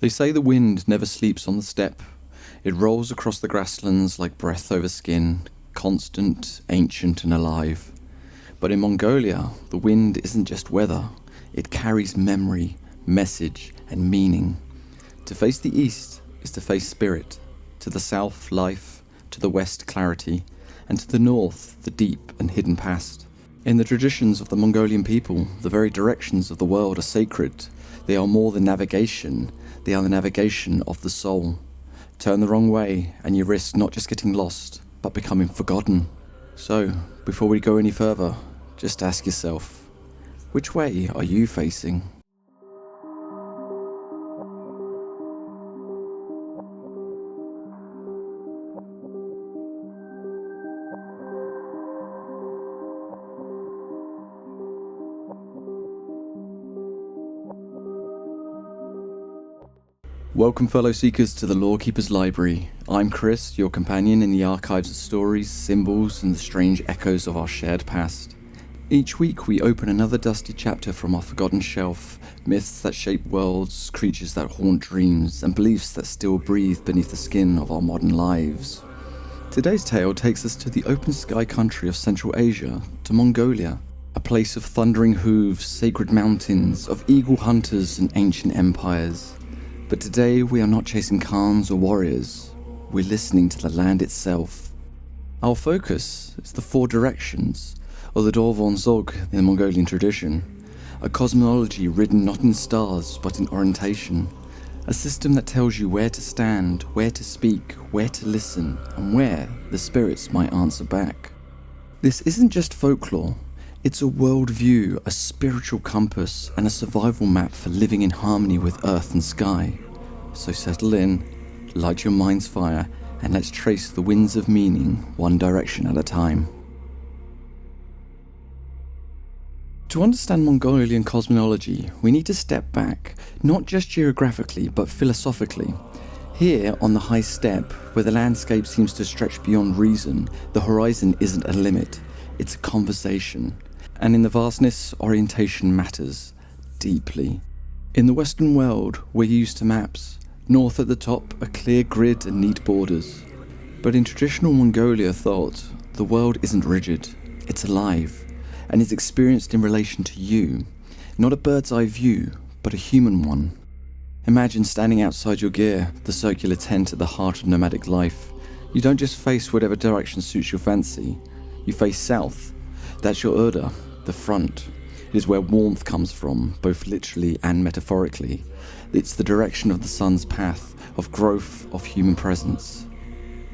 They say the wind never sleeps on the steppe. It rolls across the grasslands like breath over skin, constant, ancient and alive. But in Mongolia, the wind isn't just weather. It carries memory, message and meaning. To face the east is to face spirit, to the south life, to the west clarity, and to the north the deep and hidden past. In the traditions of the Mongolian people, the very directions of the world are sacred. They are more than navigation, they are the navigation of the soul. Turn the wrong way and you risk not just getting lost, but becoming forgotten. So, before we go any further, just ask yourself, which way are you facing? Welcome fellow seekers to the Lorekeepers Library. I'm Kriss, your companion in the archives of stories, symbols and the strange echoes of our shared past. Each week we open another dusty chapter from our forgotten shelf, myths that shape worlds, creatures that haunt dreams, and beliefs that still breathe beneath the skin of our modern lives. Today's tale takes us to the open sky country of Central Asia, to Mongolia, a place of thundering hooves, sacred mountains, of eagle hunters and ancient empires. But today we are not chasing khans or warriors, we're listening to the land itself. Our focus is the four directions, or the Dorvon Zog in the Mongolian tradition, a cosmology written not in stars but in orientation, a system that tells you where to stand, where to speak, where to listen, and where the spirits might answer back. This isn't just folklore. It's a worldview, a spiritual compass, and a survival map for living in harmony with earth and sky. So settle in, light your mind's fire, and let's trace the winds of meaning one direction at a time. To understand Mongolian cosmology, we need to step back, not just geographically, but philosophically. Here, on the high steppe, where the landscape seems to stretch beyond reason, the horizon isn't a limit, it's a conversation. And in the vastness, orientation matters deeply. In the Western world, we're used to maps. North at the top, a clear grid and neat borders. But in traditional Mongolia thought, the world isn't rigid, it's alive, and is experienced in relation to you. Not a bird's eye view, but a human one. Imagine standing outside your gear, the circular tent at the heart of nomadic life. You don't just face whatever direction suits your fancy. You face south. That's your order. The front. It is where warmth comes from, both literally and metaphorically. It's the direction of the sun's path, of growth, of human presence.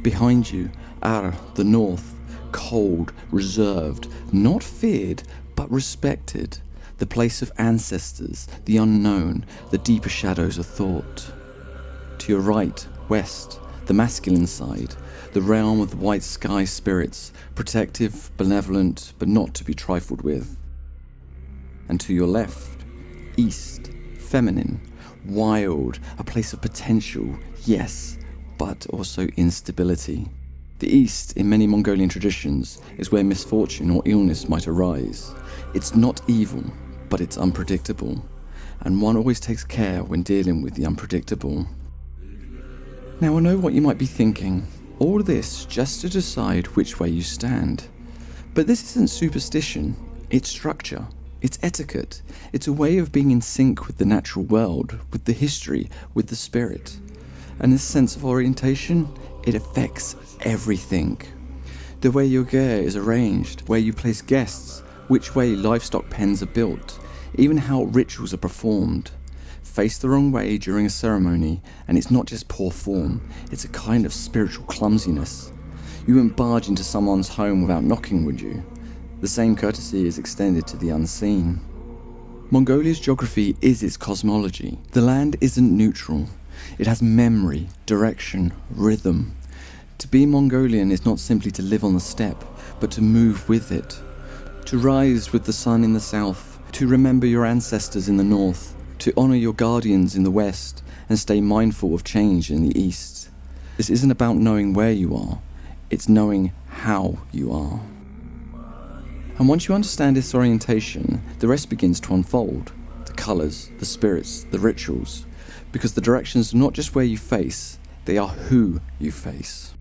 Behind you, the north, cold, reserved, not feared, but respected. The place of ancestors, the unknown, the deeper shadows of thought. To your right, west, the masculine side, the realm of the white sky spirits, protective, benevolent, but not to be trifled with. And to your left, east, feminine, wild, a place of potential, yes, but also instability. The east, in many Mongolian traditions, is where misfortune or illness might arise. It's not evil, but it's unpredictable, and one always takes care when dealing with the unpredictable. Now I know what you might be thinking. All this just to decide which way you stand. But this isn't superstition, it's structure, it's etiquette, it's a way of being in sync with the natural world, with the history, with the spirit. And this sense of orientation, it affects everything. The way your gear is arranged, where you place guests, which way livestock pens are built, even how rituals are performed. Face the wrong way during a ceremony, and it's not just poor form, it's a kind of spiritual clumsiness. You wouldn't barge into someone's home without knocking, would you? The same courtesy is extended to the unseen. Mongolia's geography is its cosmology. The land isn't neutral. It has memory, direction, rhythm. To be Mongolian is not simply to live on the steppe, but to move with it. To rise with the sun in the south, to remember your ancestors in the north, to honour your guardians in the west, and stay mindful of change in the east. This isn't about knowing where you are, it's knowing how you are. And once you understand this orientation, the rest begins to unfold. The colours, the spirits, the rituals. because the directions are not just where you face, they are who you face.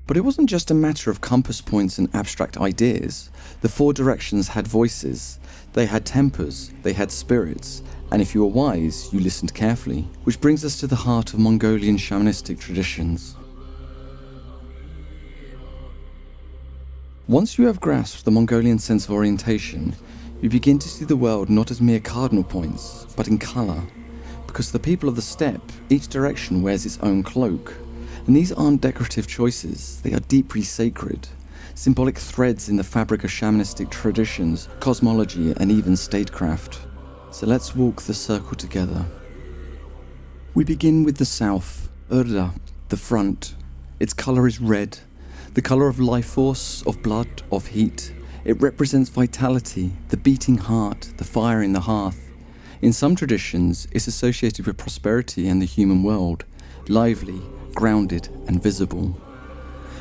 But it wasn't just a matter of compass points and abstract ideas. The 4 directions had voices, they had tempers, they had spirits, and if you were wise, you listened carefully, which brings us to the heart of Mongolian shamanistic traditions. Once you have grasped the Mongolian sense of orientation, you begin to see the world not as mere cardinal points, but in colour. Because the people of the steppe, each direction wears its own cloak. And these aren't decorative choices, they are deeply sacred. Symbolic threads in the fabric of shamanistic traditions, cosmology, and even statecraft. So let's walk the circle together. We begin with the south, Urda, the front. Its colour is red, the colour of life force, of blood, of heat. It represents vitality, the beating heart, the fire in the hearth. In some traditions, it's associated with prosperity and the human world, lively, grounded, and visible.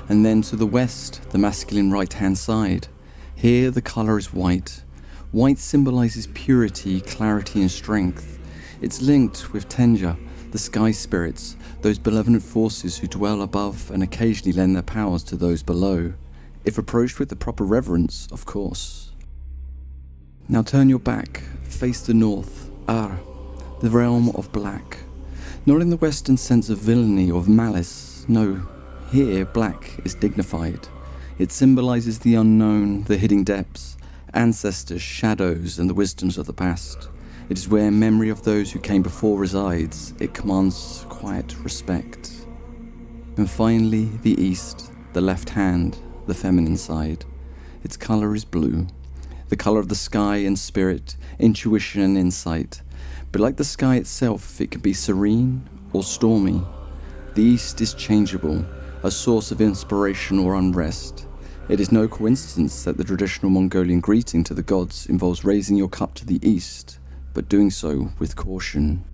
And then to the west, the masculine right-hand side. Here the colour is white. White symbolises purity, clarity, and strength. It's linked with Tenja, the sky spirits, those benevolent forces who dwell above and occasionally lend their powers to those below. If approached with the proper reverence, of course. Now turn your back, face the north, Ar, the realm of black. Not in the Western sense of villainy or of malice, no. Here, black is dignified. It symbolises the unknown, the hidden depths, ancestors, shadows, and the wisdoms of the past. It is where memory of those who came before resides. It commands quiet respect. And finally, the east, the left hand, the feminine side. Its colour is blue, the colour of the sky and spirit, intuition and insight. But like the sky itself, it can be serene or stormy. The east is changeable, a source of inspiration or unrest. It is no coincidence that the traditional Mongolian greeting to the gods involves raising your cup to the east, but doing so with caution.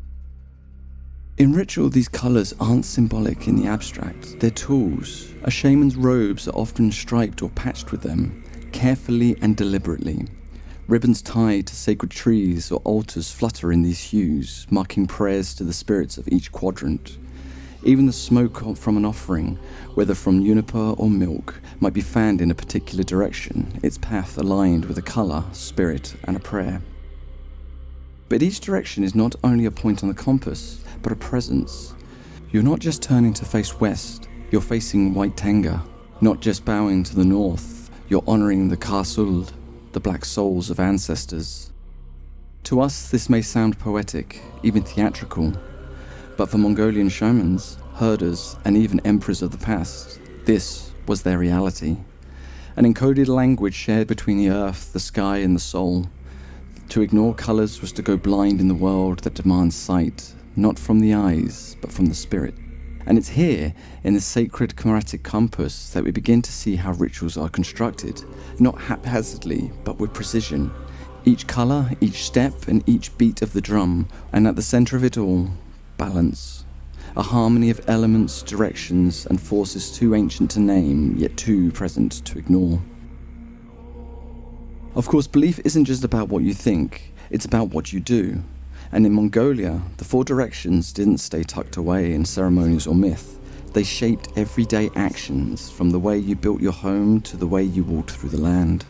In ritual, these colours aren't symbolic in the abstract, they're tools. A shaman's robes are often striped or patched with them, carefully and deliberately. Ribbons tied to sacred trees or altars flutter in these hues, marking prayers to the spirits of each quadrant. Even the smoke from an offering, whether from juniper or milk, might be fanned in a particular direction, its path aligned with a colour, spirit, and a prayer. But each direction is not only a point on the compass, but a presence. You're not just turning to face west, you're facing White Tenga. Not just bowing to the north, you're honouring the Kasul, the black souls of ancestors. To us, this may sound poetic, even theatrical, but for Mongolian shamans, herders, and even emperors of the past, this was their reality. An encoded language shared between the earth, the sky, and the soul. To ignore colours was to go blind in the world that demands sight, not from the eyes, but from the spirit. And it's here, in the sacred chromatic compass, that we begin to see how rituals are constructed, not haphazardly, but with precision. Each colour, each step, and each beat of the drum, and at the centre of it all, balance. A harmony of elements, directions, and forces too ancient to name, yet too present to ignore. Of course, belief isn't just about what you think, it's about what you do. And in Mongolia, the 4 directions didn't stay tucked away in ceremonies or myth. They shaped everyday actions, from the way you built your home to the way you walked through the land.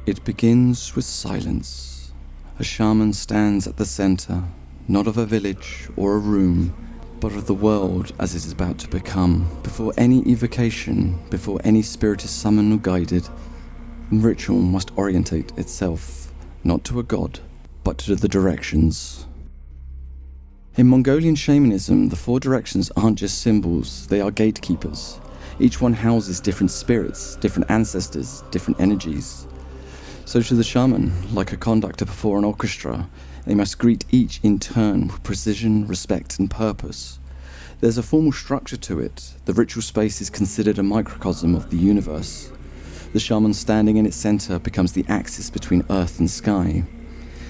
It begins with silence. A shaman stands at the center, not of a village or a room, but of the world as it is about to become. Before any evocation, before any spirit is summoned or guided, ritual must orientate itself, not to a god, but to the directions. In Mongolian shamanism, the 4 directions aren't just symbols, they are gatekeepers. Each one houses different spirits, different ancestors, different energies. So to the shaman, like a conductor before an orchestra, they must greet each in turn with precision, respect, and purpose. There's a formal structure to it. The ritual space is considered a microcosm of the universe. The shaman standing in its center becomes the axis between earth and sky.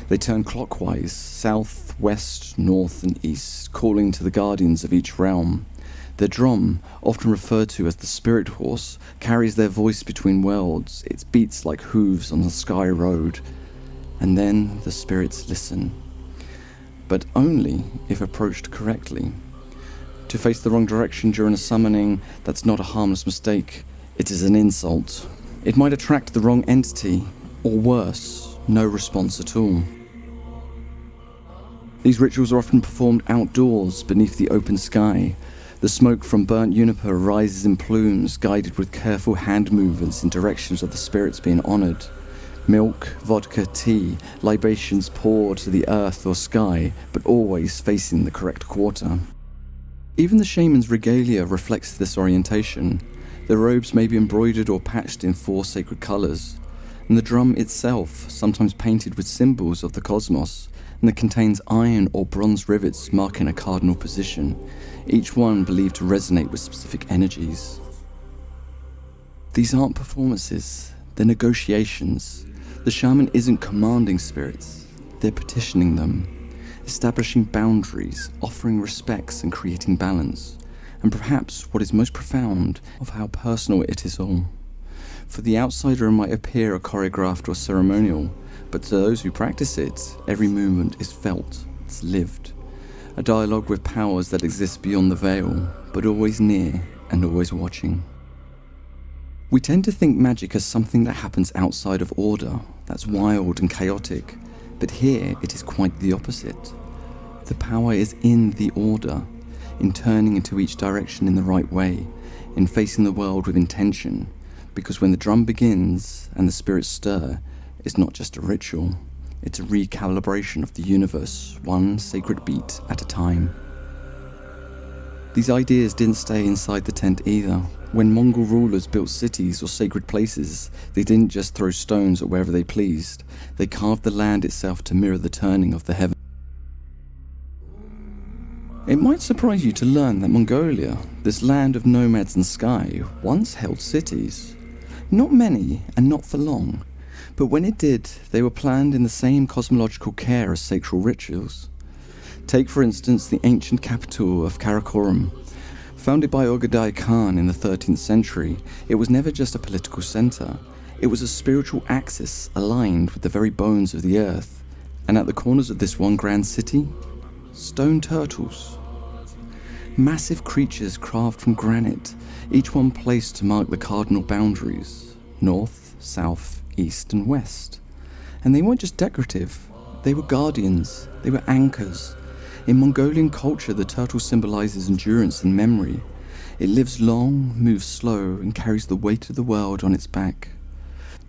They turn clockwise, south, west, north, and east, calling to the guardians of each realm. Their drum, often referred to as the spirit horse, carries their voice between worlds. It beats like hooves on the sky road. and then the spirits listen. But only if approached correctly. To face the wrong direction during a summoning, that's not a harmless mistake, it is an insult. It might attract the wrong entity, or worse, no response at all. These rituals are often performed outdoors, beneath the open sky. The smoke from burnt juniper rises in plumes, guided with careful hand movements in directions of the spirits being honoured. Milk, vodka, tea, libations poured to the earth or sky, but always facing the correct quarter. Even the shaman's regalia reflects this orientation. The robes may be embroidered or patched in 4 sacred colours, and the drum itself, sometimes painted with symbols of the cosmos, and that contains iron or bronze rivets marking a cardinal position, each one believed to resonate with specific energies. These aren't performances, they're negotiations. The shaman isn't commanding spirits, they're petitioning them, establishing boundaries, offering respects and creating balance, and perhaps what is most profound of how personal it is all. For the outsider it might appear choreographed or ceremonial, but to those who practice it, every movement is felt, it's lived. A dialogue with powers that exist beyond the veil, but always near and always watching. We tend to think magic as something that happens outside of order, that's wild and chaotic, but here it is quite the opposite. The power is in the order, in turning into each direction in the right way, in facing the world with intention, because when the drum begins and the spirits stir, it's not just a ritual, it's a recalibration of the universe, one sacred beat at a time. These ideas didn't stay inside the tent either. When Mongol rulers built cities or sacred places, they didn't just throw stones at wherever they pleased, they carved the land itself to mirror the turning of the heavens. It might surprise you to learn that Mongolia, this land of nomads and sky, once held cities. Not many, and not for long, but when it did, they were planned in the same cosmological care as sacred rituals. Take for instance the ancient capital of Karakorum. Founded by Ogadai Khan in the 13th century, it was never just a political centre, it was a spiritual axis aligned with the very bones of the earth. And at the corners of this one grand city, stone turtles. Massive creatures carved from granite, each one placed to mark the cardinal boundaries, north, south, east and west. And they weren't just decorative, they were guardians, they were anchors. In Mongolian culture, the turtle symbolises endurance and memory. It lives long, moves slow, and carries the weight of the world on its back.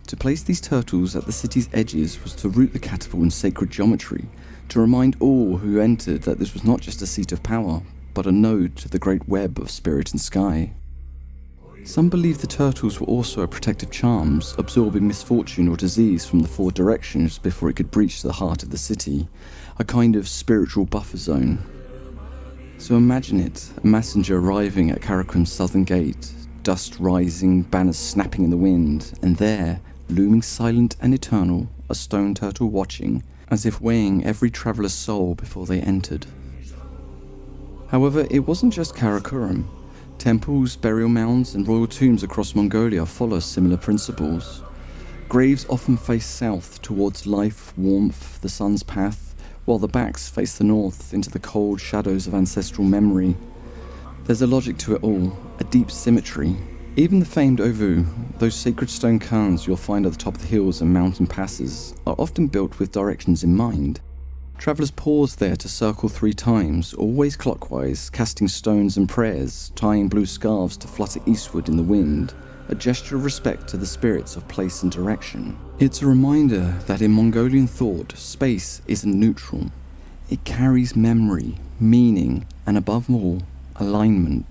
To place these turtles at the city's edges was to root the capital in sacred geometry, to remind all who entered that this was not just a seat of power, but a node to the great web of spirit and sky. Some believe the turtles were also protective charms, absorbing misfortune or disease from the 4 directions before it could breach the heart of the city, a kind of spiritual buffer zone. So imagine it, a messenger arriving at Karakorum's southern gate, dust rising, banners snapping in the wind, and there, looming silent and eternal, a stone turtle watching, as if weighing every traveller's soul before they entered. However, it wasn't just Karakorum. Temples, burial mounds, and royal tombs across Mongolia follow similar principles. Graves often face south towards life, warmth, the sun's path, while the backs face the north into the cold shadows of ancestral memory. There's a logic to it all, a deep symmetry. Even the famed ovu, those sacred stone cairns you'll find at the top of the hills and mountain passes, are often built with directions in mind. Travellers pause there to circle 3 times, always clockwise, casting stones and prayers, tying blue scarves to flutter eastward in the wind, a gesture of respect to the spirits of place and direction. It's a reminder that in Mongolian thought, space isn't neutral. It carries memory, meaning, and above all, alignment.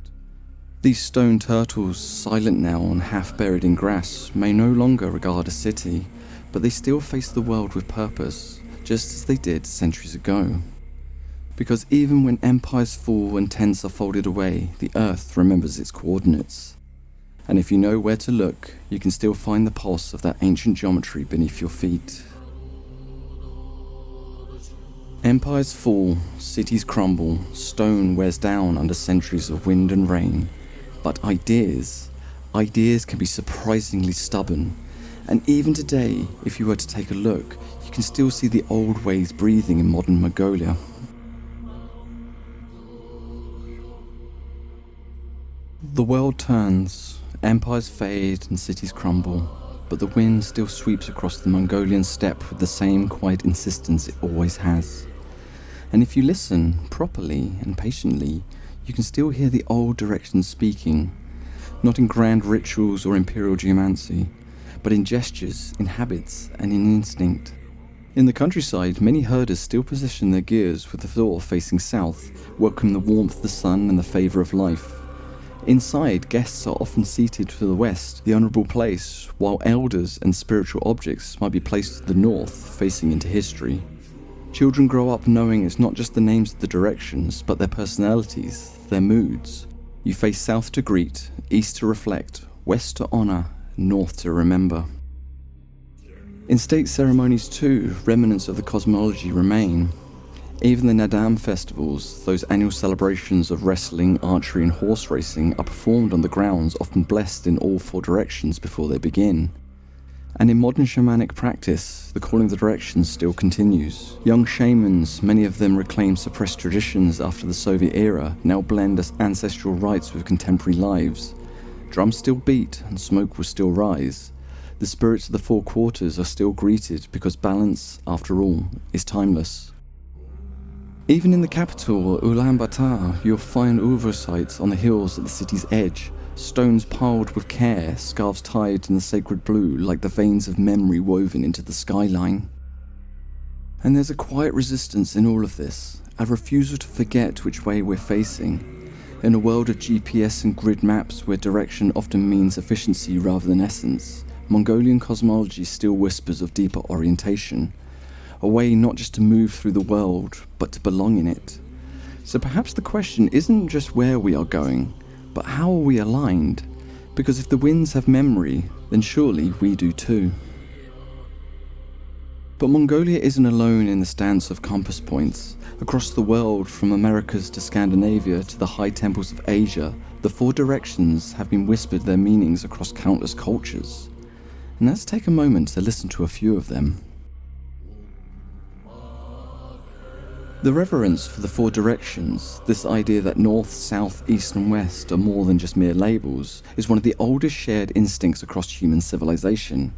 These stone turtles, silent now and half buried in grass, may no longer regard a city, but they still face the world with purpose, just as they did centuries ago. Because even when empires fall and tents are folded away, the earth remembers its coordinates. And if you know where to look, you can still find the pulse of that ancient geometry beneath your feet. Empires fall, cities crumble, stone wears down under centuries of wind and rain. But ideas can be surprisingly stubborn. And even today, if you were to take a look, you can still see the old ways breathing in modern Mongolia. The world turns, empires fade and cities crumble, but the wind still sweeps across the Mongolian steppe with the same quiet insistence it always has. And if you listen properly and patiently, you can still hear the old directions speaking, not in grand rituals or imperial geomancy, but in gestures, in habits, and in instinct. In the countryside, many herders still position their gears with the door facing south, welcome the warmth of the sun and the favour of life. Inside, guests are often seated to the west, the honourable place, while elders and spiritual objects might be placed to the north, facing into history. Children grow up knowing it's not just the names of the directions, but their personalities, their moods. You face south to greet, east to reflect, west to honour, north to remember. In state ceremonies too, remnants of the cosmology remain. Even the Nadam festivals, those annual celebrations of wrestling, archery and horse racing, are performed on the grounds often blessed in all four directions before they begin. And in modern shamanic practice, the calling of the directions still continues. Young shamans, many of them reclaim suppressed traditions after the Soviet era, now blend ancestral rites with contemporary lives. Drums still beat and smoke will still rise. The spirits of the four quarters are still greeted because balance, after all, is timeless. Even in the capital, Ulaanbaatar, you'll find Uvo sites on the hills at the city's edge, stones piled with care, scarves tied in the sacred blue like the veins of memory woven into the skyline. And there's a quiet resistance in all of this, a refusal to forget which way we're facing. In a world of GPS and grid maps where direction often means efficiency rather than essence, Mongolian cosmology still whispers of deeper orientation. A way not just to move through the world, but to belong in it. So perhaps the question isn't just where we are going, but how are we aligned? Because if the winds have memory, then surely we do too. But Mongolia isn't alone in the stance of compass points. Across the world, from Americas to Scandinavia to the high temples of Asia, the four directions have been whispered their meanings across countless cultures. And let's take a moment to listen to a few of them. The reverence for the four directions, this idea that north, south, east and west are more than just mere labels, is one of the oldest shared instincts across human civilization.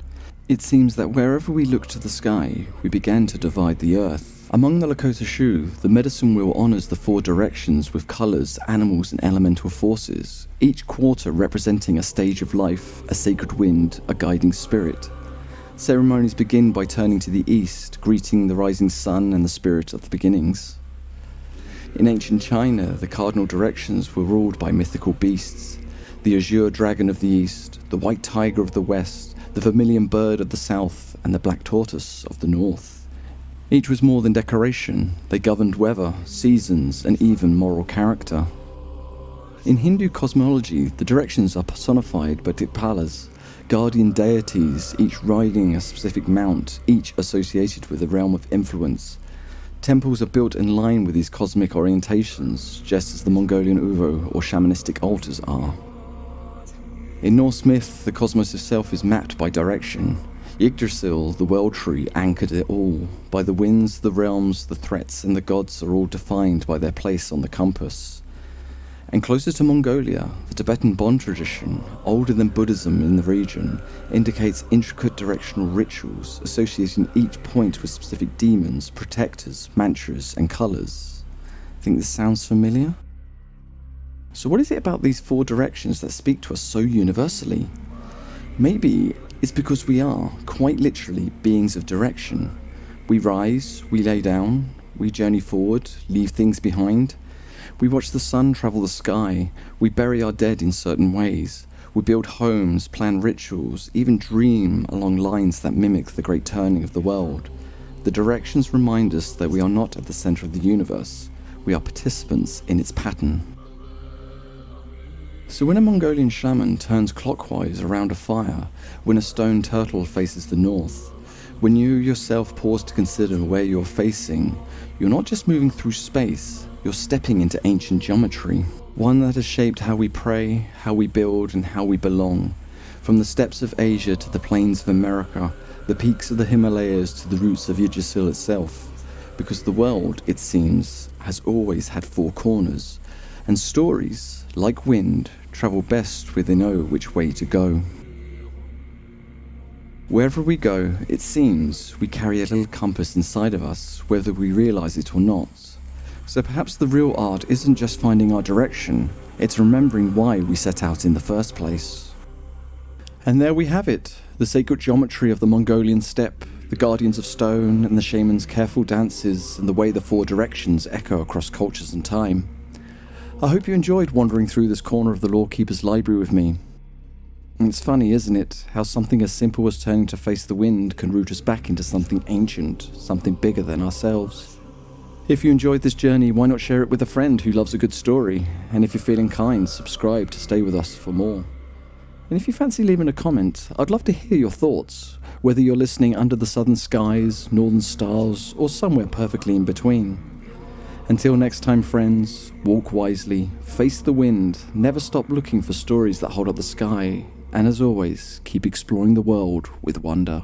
It seems that wherever we look to the sky, we began to divide the earth. Among the Lakota Shu, the medicine wheel honours the four directions with colours, animals and elemental forces, each quarter representing a stage of life, a sacred wind, a guiding spirit. Ceremonies begin by turning to the east, greeting the rising sun and the spirit of the beginnings. In ancient China, the cardinal directions were ruled by mythical beasts: the azure dragon of the east, the white tiger of the west, the vermilion bird of the south, and the black tortoise of the north. Each was more than decoration. They governed weather, seasons, and even moral character. In Hindu cosmology, the directions are personified by Dikpalas, guardian deities, each riding a specific mount, each associated with a realm of influence. Temples are built in line with these cosmic orientations, just as the Mongolian Uvo or shamanistic altars are. In Norse myth, the cosmos itself is mapped by direction. Yggdrasil, the world tree, anchored it all. By the winds, the realms, the threats, and the gods are all defined by their place on the compass. And closer to Mongolia, the Tibetan Bon tradition, older than Buddhism in the region, indicates intricate directional rituals associating each point with specific demons, protectors, mantras, and colours. Think this sounds familiar? So what is it about these four directions that speak to us so universally? Maybe it's because we are, quite literally, beings of direction. We rise, we lay down, we journey forward, leave things behind. We watch the sun travel the sky, we bury our dead in certain ways, we build homes, plan rituals, even dream along lines that mimic the great turning of the world. The directions remind us that we are not at the centre of the universe, we are participants in its pattern. So when a Mongolian shaman turns clockwise around a fire, when a stone turtle faces the north, when you yourself pause to consider where you're facing, you're not just moving through space, you're stepping into ancient geometry, one that has shaped how we pray, how we build, and how we belong. From the steppes of Asia to the plains of America, the peaks of the Himalayas to the roots of Yggdrasil itself, because the world, it seems, has always had four corners, and stories, like wind, travel best where they know which way to go. Wherever we go, it seems, we carry a little compass inside of us, whether we realise it or not. So perhaps the real art isn't just finding our direction, it's remembering why we set out in the first place. And there we have it, the sacred geometry of the Mongolian steppe, the guardians of stone, and the shamans' careful dances, and the way the four directions echo across cultures and time. I hope you enjoyed wandering through this corner of the Lorekeepers Library with me. And it's funny, isn't it, how something as simple as turning to face the wind can root us back into something ancient, something bigger than ourselves. If you enjoyed this journey, why not share it with a friend who loves a good story? And if you're feeling kind, subscribe to stay with us for more. And if you fancy leaving a comment, I'd love to hear your thoughts, whether you're listening under the southern skies, northern stars, or somewhere perfectly in between. Until next time, friends, walk wisely, face the wind, never stop looking for stories that hold up the sky, and as always, keep exploring the world with wonder.